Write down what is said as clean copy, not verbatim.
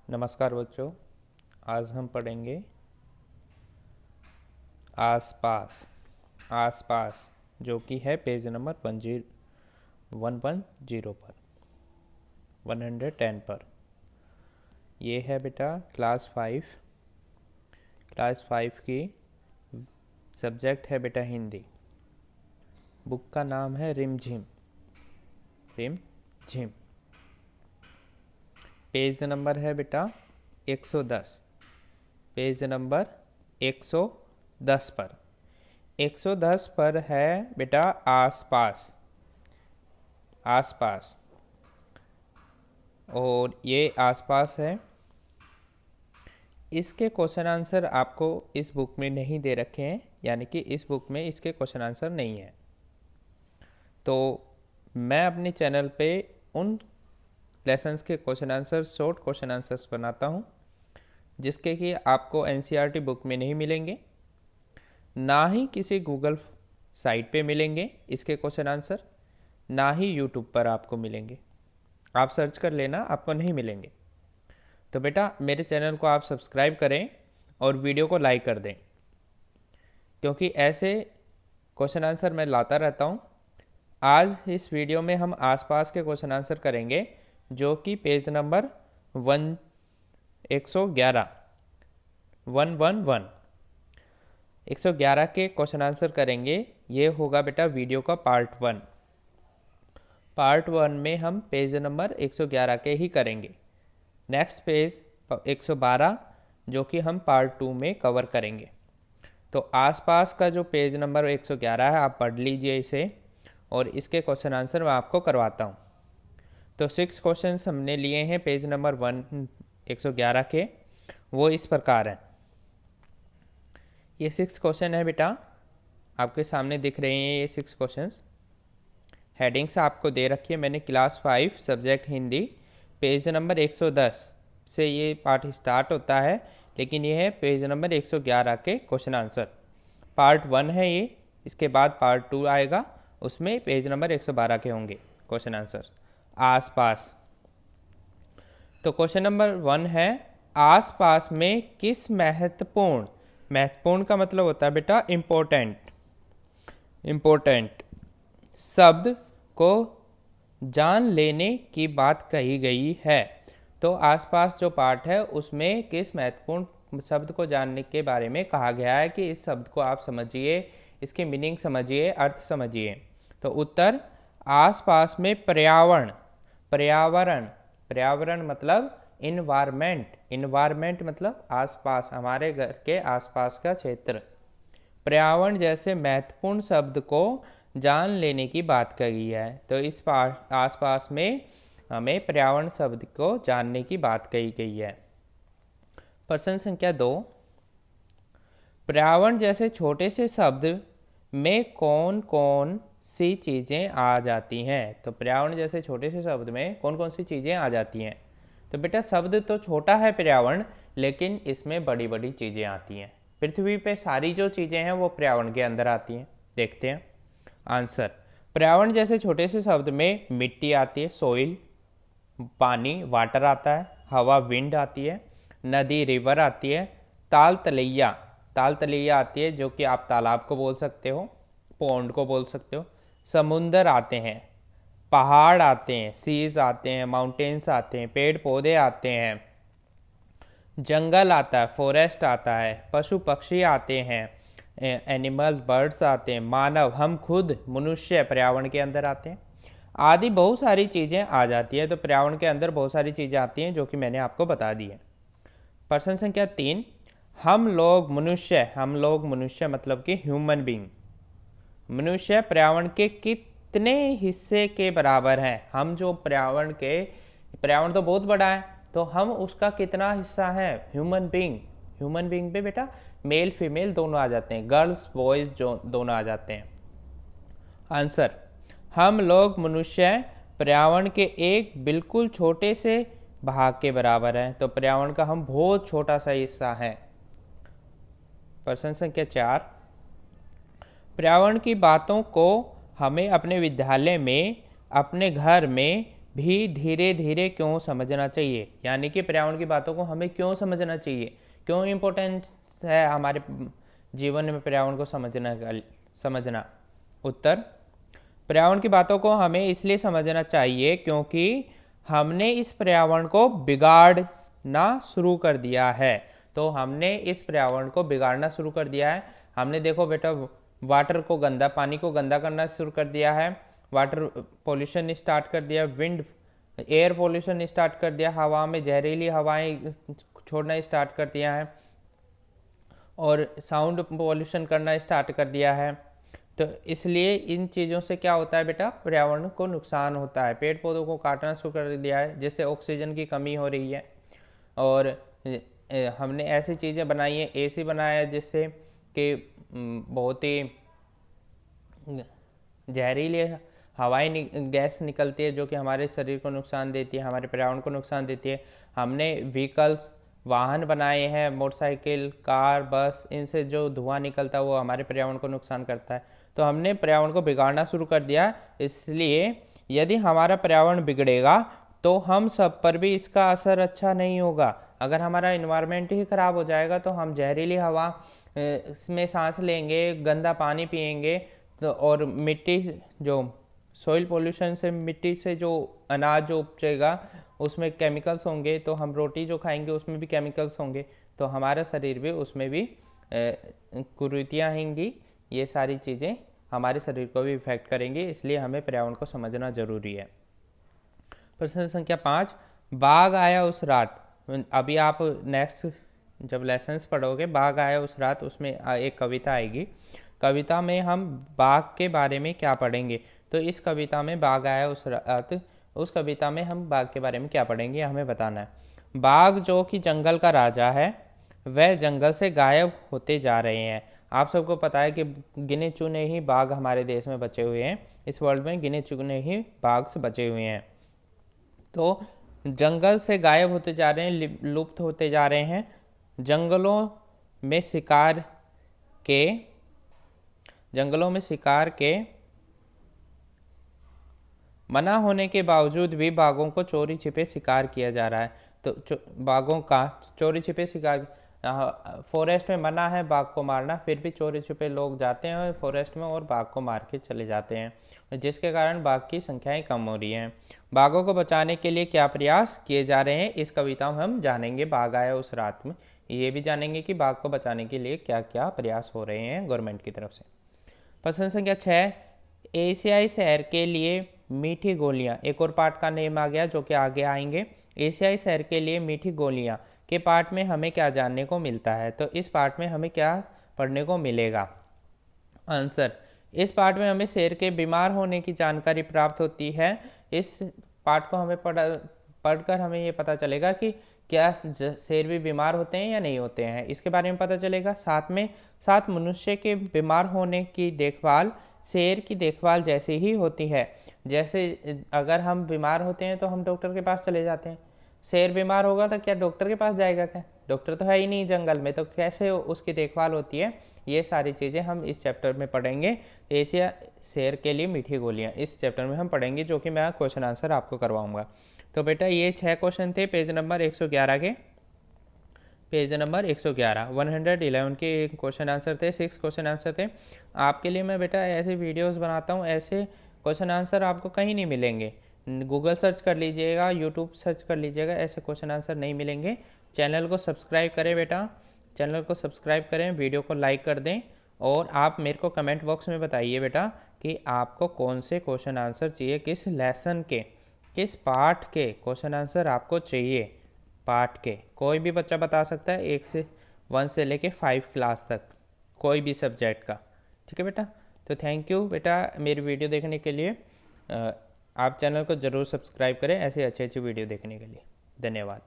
नमस्कार बच्चों। आज हम पढ़ेंगे आसपास। आसपास जो कि है पेज नंबर 110 पर 110 पर। ये है बेटा क्लास 5 की सब्जेक्ट है बेटा हिंदी। बुक का नाम है रिमझिम। रिमझिम। पेज नंबर है बेटा 110। पेज नंबर 110 पर 110 पर है बेटा आसपास। आसपास और ये आसपास है। इसके क्वेश्चन आंसर आपको इस बुक में नहीं दे रखे हैं, यानी कि इस बुक में इसके क्वेश्चन आंसर नहीं है। तो मैं अपने चैनल पे उन लेसन्स के question answer, short question answers बनाता हूँ जिसके कि आपको एनसीईआरटी बुक में नहीं मिलेंगे, ना ही किसी गूगल साइट पे मिलेंगे इसके क्वेश्चन आंसर, ना ही यूट्यूब पर आपको मिलेंगे। आप सर्च कर लेना, आपको नहीं मिलेंगे। तो बेटा मेरे चैनल को आप सब्सक्राइब करें और वीडियो को लाइक कर दें, क्योंकि ऐसे क्वेश्चन आंसर मैं लाता रहता हूँ। आज इस वीडियो में हम आसपास के क्वेश्चन आंसर करेंगे, जो कि पेज नंबर 111 111 के क्वेश्चन आंसर करेंगे। ये होगा बेटा वीडियो का पार्ट 1। पार्ट 1 में हम पेज नंबर 111 के ही करेंगे। नेक्स्ट पेज 112 जो कि हम पार्ट 2 में कवर करेंगे। तो आसपास का जो पेज नंबर 111 है आप पढ़ लीजिए इसे, और इसके क्वेश्चन आंसर मैं आपको करवाता हूँ। तो 6 क्वेश्चन हमने लिए हैं पेज नंबर 111 के। वो इस प्रकार हैं। ये 6 क्वेश्चन है बेटा, आपके सामने दिख रहे हैं ये 6 क्वेश्चंस। हेडिंग्स आपको दे रखी है मैंने। Class 5 subject Hindi, page number 110 से ये पार्ट स्टार्ट होता है, लेकिन ये है पेज नंबर 111 के क्वेश्चन आंसर। पार्ट 1 है ये, इसके बाद पार्ट 2 आएगा, उसमें पेज नंबर 112 के होंगे क्वेश्चन आंसर। आसपास। तो क्वेश्चन नंबर 1 है, आसपास में किस महत्वपूर्ण का मतलब होता है बेटा इम्पोर्टेंट शब्द को जान लेने की बात कही गई है। तो आसपास जो पार्ट है उसमें किस महत्वपूर्ण शब्द को जानने के बारे में कहा गया है कि इस शब्द को आप समझिए, इसके मीनिंग समझिए, अर्थ समझिए। तो उत्तर आसपास में पर्यावरण मतलब इन्वायरमेंट मतलब आसपास, हमारे घर के आसपास का क्षेत्र। पर्यावरण जैसे महत्वपूर्ण शब्द को जान लेने की बात कही है। तो इस आसपास में हमें पर्यावरण शब्द को जानने की बात कही गई है। प्रश्न संख्या 2, पर्यावरण जैसे छोटे से शब्द में कौन कौन सी चीज़ें आ जाती हैं। तो पर्यावरण जैसे छोटे से शब्द में कौन कौन सी चीज़ें आ जाती हैं। तो बेटा शब्द तो छोटा है पर्यावरण, लेकिन इसमें बड़ी बड़ी चीज़ें आती हैं। पृथ्वी पे सारी जो चीज़ें हैं वो पर्यावरण के अंदर आती हैं। देखते हैं आंसर। पर्यावरण जैसे छोटे से शब्द में मिट्टी आती है, सॉइल, पानी वाटर आता है, हवा विंड आती है, नदी रिवर आती है, ताल तलैया आती है, जो कि आप तालाब को बोल सकते हो, पौंड को बोल सकते हो, समुंदर आते हैं, पहाड़ आते हैं, सीज आते हैं, माउंटेन्स आते हैं, पेड़ पौधे आते हैं, जंगल आता है, फॉरेस्ट आता है, पशु पक्षी आते हैं, एनिमल बर्ड्स आते हैं, मानव हम खुद मनुष्य पर्यावरण के अंदर आते हैं, आदि बहुत सारी चीज़ें आ जाती है। तो पर्यावरण के अंदर बहुत सारी चीज़ें आती हैं जो कि मैंने आपको बता दी है। प्रश्न संख्या 3, हम लोग मनुष्य मतलब कि ह्यूमन बींग, मनुष्य पर्यावरण के कितने हिस्से के बराबर हैं। हम जो पर्यावरण तो बहुत बड़ा है, तो हम उसका कितना हिस्सा है। ह्यूमन बींग पे बेटा मेल फीमेल दोनों आ जाते हैं, गर्ल्स बॉयज जो दोनों आ जाते हैं। आंसर, हम लोग मनुष्य पर्यावरण के एक बिल्कुल छोटे से भाग के बराबर है। तो पर्यावरण का हम बहुत छोटा सा हिस्सा है। प्रश्न संख्या 4, पर्यावरण की बातों को हमें अपने विद्यालय में, अपने घर में भी धीरे धीरे क्यों समझना चाहिए, यानी कि पर्यावरण की बातों को हमें क्यों समझना चाहिए, क्यों इम्पोर्टेंट है हमारे जीवन में पर्यावरण को समझना। उत्तर, पर्यावरण की बातों को हमें इसलिए समझना चाहिए क्योंकि हमने इस पर्यावरण को बिगाड़ना शुरू कर दिया है। तो हमने इस पर्यावरण को बिगाड़ना शुरू कर दिया है। हमने देखो बेटा, वाटर को गंदा, पानी को गंदा करना शुरू कर दिया है, वाटर पोल्यूशन स्टार्ट कर दिया, विंड एयर पोल्यूशन स्टार्ट कर दिया, हवा में जहरीली हवाएं छोड़ना स्टार्ट कर दिया है, और साउंड पोल्यूशन करना स्टार्ट कर दिया है। तो इसलिए इन चीज़ों से क्या होता है बेटा, पर्यावरण को नुकसान होता है। पेड़ पौधों को काटना शुरू कर दिया है, जिससे ऑक्सीजन की कमी हो रही है। और हमने ऐसी चीज़ें बनाई हैं, एसी बनाया है जिससे कि बहुत ही जहरीली हवाएं गैस निकलती है, जो कि हमारे शरीर को नुकसान देती है, हमारे पर्यावरण को नुकसान देती है। हमने व्हीकल्स, वाहन बनाए हैं, मोटरसाइकिल, कार, बस, इनसे जो धुआं निकलता है वो हमारे पर्यावरण को नुकसान करता है। तो हमने पर्यावरण को बिगाड़ना शुरू कर दिया। इसलिए यदि हमारा पर्यावरण बिगड़ेगा तो हम सब पर भी इसका असर अच्छा नहीं होगा। अगर हमारा इन्वायरमेंट ही खराब हो जाएगा तो हम जहरीली हवा में सांस लेंगे, गंदा पानी पिएंगे, तो और मिट्टी, जो सॉइल पोल्यूशन से मिट्टी से जो अनाज जो उपजेगा उसमें केमिकल्स होंगे, तो हम रोटी जो खाएंगे उसमें भी केमिकल्स होंगे, तो हमारा शरीर भी उसमें भी कुरीतियाँ आएंगी। ये सारी चीज़ें हमारे शरीर को भी इफेक्ट करेंगी, इसलिए हमें पर्यावरण को समझना जरूरी है। प्रश्न संख्या 5, बाघ आया उस रात। अभी आप नेक्स्ट जब लेसन्स पढ़ोगे, बाघ आया उस रात, उसमें एक कविता आएगी। कविता में हम बाघ के बारे में क्या पढ़ेंगे, तो इस कविता में बाघ आया उस रात, उस कविता में हम बाघ के बारे में क्या पढ़ेंगे हमें बताना है। बाघ जो कि जंगल का राजा है, वह जंगल से गायब होते जा रहे हैं। आप सबको पता है कि गिने चुने ही बाघ हमारे देश में बचे हुए हैं, इस वर्ल्ड में गिने चुने ही बाघ से बचे हुए हैं। तो जंगल से गायब होते जा रहे हैं, लुप्त होते जा रहे हैं। जंगलों में शिकार के मना होने के बावजूद भी बाघों को चोरी छिपे शिकार किया जा रहा है। तो बाघों का चोरी छिपे शिकार, फॉरेस्ट में मना है बाघ को मारना, फिर भी चोरी छिपे लोग जाते हैं फॉरेस्ट में और बाघ को मार के चले जाते हैं, जिसके कारण बाघ की संख्याएं कम हो रही हैं। बाघों को बचाने के लिए क्या प्रयास किए जा रहे हैं, इस कविता में हम जानेंगे। बाघ आया उस रात में ये भी जानेंगे कि बाघ को बचाने के लिए क्या क्या प्रयास हो रहे हैं गवर्नमेंट की तरफ से। प्रश्न संख्या 6, एशियाई शहर के लिए मीठी गोलियां, एक और पार्ट का नेम आ गया जो कि आगे आएंगे। एशियाई शहर के लिए मीठी गोलियां के पार्ट में हमें क्या जानने को मिलता है, तो इस पार्ट में हमें क्या पढ़ने को मिलेगा। आंसर, इस पार्ट में हमें शेर के बीमार होने की जानकारी प्राप्त होती है। इस पार्ट को हमें पढ़कर हमें ये पता चलेगा कि क्या शेर भी बीमार होते हैं या नहीं होते हैं, इसके बारे में पता चलेगा। साथ मनुष्य के बीमार होने की देखभाल शेर की देखभाल जैसे ही होती है। जैसे अगर हम बीमार होते हैं तो हम डॉक्टर के पास चले जाते हैं, शेर बीमार होगा तो क्या डॉक्टर के पास जाएगा क्या, डॉक्टर तो है ही नहीं जंगल में, तो कैसे उसकी देखभाल होती है, ये सारी चीज़ें हम इस चैप्टर में पढ़ेंगे। एशिया शेर के लिए मीठी गोलियां इस चैप्टर में हम पढ़ेंगे, जो कि मैं क्वेश्चन आंसर आपको करवाऊंगा। तो बेटा ये 6 क्वेश्चन थे पेज नंबर 111 के, पेज नंबर 111 111 के क्वेश्चन आंसर थे, 6 क्वेश्चन आंसर थे। आपके लिए मैं बेटा ऐसे वीडियोस बनाता हूँ, ऐसे क्वेश्चन आंसर आपको कहीं नहीं मिलेंगे। गूगल सर्च कर लीजिएगा, यूट्यूब सर्च कर लीजिएगा, ऐसे क्वेश्चन आंसर नहीं मिलेंगे। चैनल को सब्सक्राइब करें बेटा, चैनल को सब्सक्राइब करें, वीडियो को लाइक कर दें, और आप मेरे को कमेंट बॉक्स में बताइए बेटा कि आपको कौन से क्वेश्चन आंसर चाहिए, किस लेसन के, किस पार्ट के क्वेश्चन आंसर आपको चाहिए। पार्ट के कोई भी बच्चा बता सकता है, 1 से लेके 5 क्लास तक, कोई भी सब्जेक्ट का। ठीक है बेटा, तो थैंक यू बेटा मेरी वीडियो देखने के लिए। आप चैनल को ज़रूर सब्सक्राइब करें ऐसे अच्छे वीडियो देखने के लिए। धन्यवाद।